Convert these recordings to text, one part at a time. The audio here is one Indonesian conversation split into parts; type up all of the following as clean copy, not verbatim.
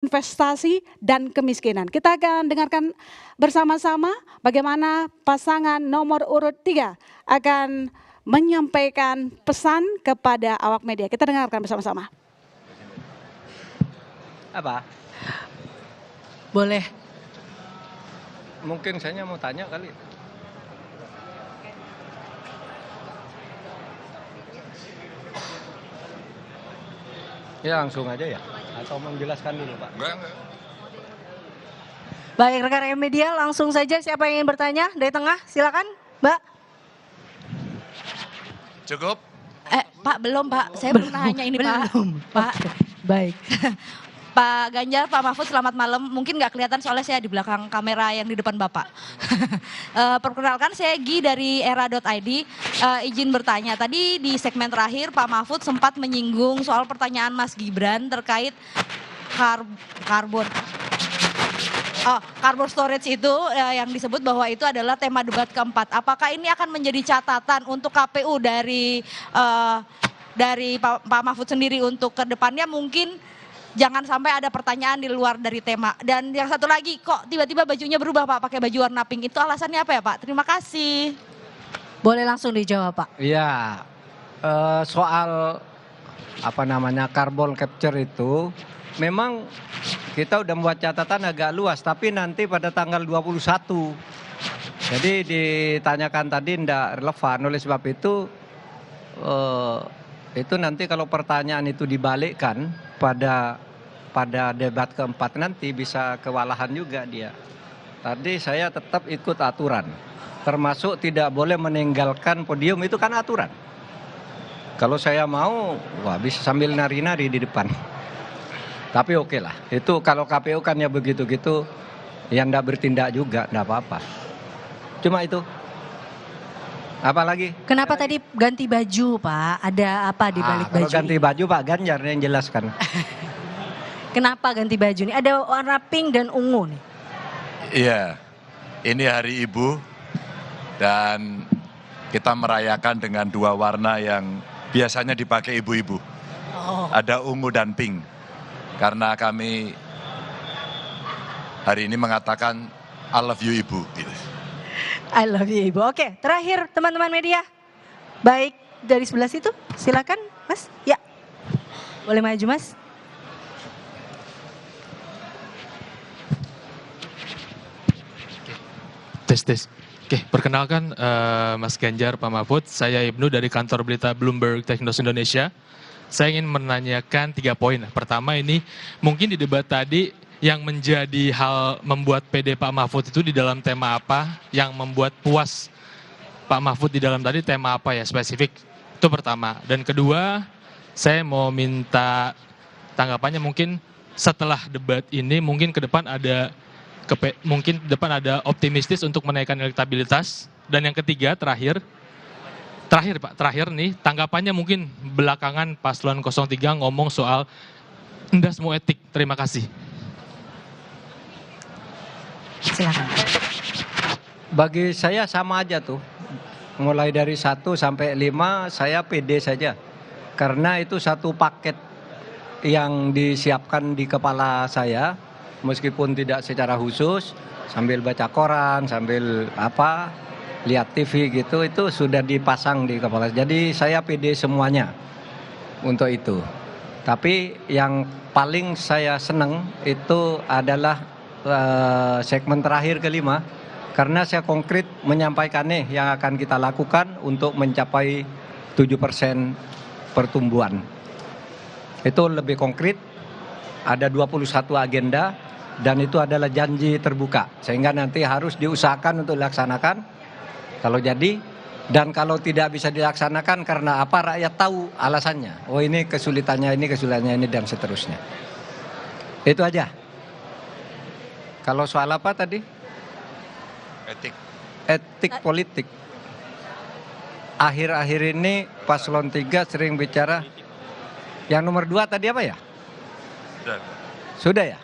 investasi dan kemiskinan. Kita akan dengarkan bersama-sama bagaimana pasangan nomor urut 3 akan menyampaikan pesan kepada awak media. Kita dengarkan bersama-sama. Apa? Boleh. Mungkin saya mau tanya kali. Ya langsung aja ya? Atau menjelaskan dulu Pak? Enggak. Baik, rekan media langsung saja siapa yang ingin bertanya dari tengah, silakan Mbak. Cukup? Pak belum Pak, saya belum nanya ini Pak. Pak, Baik. Pak Ganjar, Pak Mahfud selamat malam. Mungkin nggak kelihatan soalnya saya di belakang kamera yang di depan Bapak. Perkenalkan saya Gi dari era.id. Izin bertanya, tadi di segmen terakhir Pak Mahfud sempat menyinggung soal pertanyaan Mas Gibran terkait carbon storage itu yang disebut bahwa itu adalah tema debat keempat. Apakah ini akan menjadi catatan untuk KPU dari Pak Mahfud sendiri untuk kedepannya mungkin jangan sampai ada pertanyaan di luar dari tema. Dan yang satu lagi, kok tiba-tiba bajunya berubah Pak, pakai baju warna pink. Itu alasannya apa ya Pak? Terima kasih. Boleh langsung dijawab Pak. Iya, soal carbon capture itu memang kita udah membuat catatan agak luas, tapi nanti pada tanggal 21. Jadi ditanyakan tadi tidak relevan, oleh sebab itu nanti kalau pertanyaan itu dibalikkan pada debat keempat nanti bisa kewalahan juga dia. Tadi saya tetap ikut aturan, termasuk tidak boleh meninggalkan podium, itu kan aturan. Kalau saya mau, bisa sambil nari-nari di depan. Tapi oke lah, itu kalau KPU kan ya begitu-gitu, yang tidak bertindak juga, tidak apa-apa. Cuma itu. Apa lagi? Kenapa tadi ganti baju Pak? Ada apa di balik baju? Kalau ganti baju Pak Ganjar yang jelaskan. Kenapa ganti baju nih? Ada warna pink dan ungu nih. Iya, ini Hari Ibu dan kita merayakan dengan dua warna yang biasanya dipakai ibu-ibu. Ada ungu dan pink. Karena kami hari ini mengatakan I love you Ibu. Gitu. I love you Ibu. Oke, terakhir teman-teman media. Baik, dari sebelah situ silakan Mas. Ya, boleh maju Mas. Tes. Oke, perkenalkan Mas Ganjar, Pak Mahfud. Saya Ibnu dari kantor berita Bloomberg Technos Indonesia. Saya ingin menanyakan 3 poin. Pertama ini, mungkin di debat tadi yang menjadi hal membuat PD Pak Mahfud itu di dalam tema apa, yang membuat puas Pak Mahfud di dalam tadi tema apa ya spesifik. Itu pertama. Dan kedua, saya mau minta tanggapannya mungkin setelah debat ini mungkin ke depan ada optimistis untuk menaikkan elektabilitas. Dan yang ketiga, terakhir nih, tanggapannya mungkin belakangan paslon 03 ngomong soal endasmu etik. Terima kasih. Silakan. Bagi saya sama aja tuh. Mulai dari 1 sampai 5 saya pede saja. Karena itu satu paket yang disiapkan di kepala saya. Meskipun tidak secara khusus, sambil baca koran, sambil lihat TV gitu, itu sudah dipasang di kepala. Jadi saya pede semuanya untuk itu. Tapi yang paling saya senang itu adalah segmen terakhir kelima, karena saya konkret menyampaikan yang akan kita lakukan untuk mencapai 7% pertumbuhan. Itu lebih konkret, ada 21 agenda dan itu adalah janji terbuka. Sehingga nanti harus diusahakan untuk dilaksanakan. Kalau jadi, dan kalau tidak bisa dilaksanakan karena apa, rakyat tahu alasannya. Oh ini kesulitannya ini, dan seterusnya. Itu aja. Kalau soal apa tadi? Etik politik. Akhir-akhir ini paslon 3 sering bicara. Yang nomor 2 tadi apa ya? Sudah ya?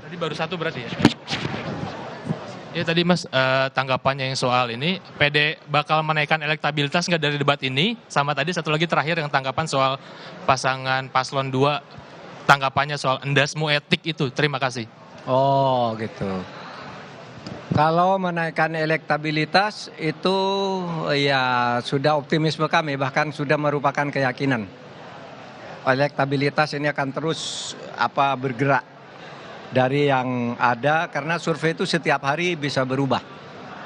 Tadi baru 1 berarti ya? Ya tadi Mas, tanggapannya yang soal ini, PD bakal menaikkan elektabilitas nggak dari debat ini? Sama tadi satu lagi terakhir yang tanggapan soal pasangan paslon 2, tanggapannya soal endasmu etik itu. Terima kasih. Oh gitu. Kalau menaikkan elektabilitas itu ya sudah optimisme kami, bahkan sudah merupakan keyakinan. Elektabilitas ini akan terus bergerak dari yang ada karena survei itu setiap hari bisa berubah.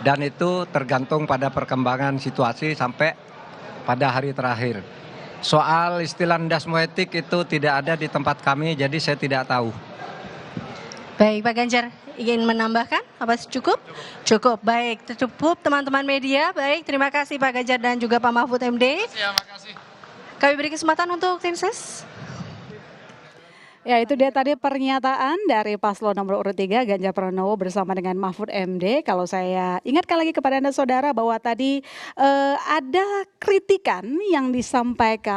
Dan itu tergantung pada perkembangan situasi sampai pada hari terakhir. Soal istilah endasmu etik itu tidak ada di tempat kami, jadi saya tidak tahu. Baik, Pak Ganjar ingin menambahkan apa cukup? Cukup. Baik, cukup teman-teman media. Baik, terima kasih Pak Ganjar dan juga Pak Mahfud MD. Terima kasih. Kami beri kesempatan untuk tim ses. Ya, itu dia tadi pernyataan dari paslon nomor urut 3 Ganjar Pranowo bersama dengan Mahfud MD. Kalau saya ingatkan lagi kepada Anda saudara bahwa tadi ada kritikan yang disampaikan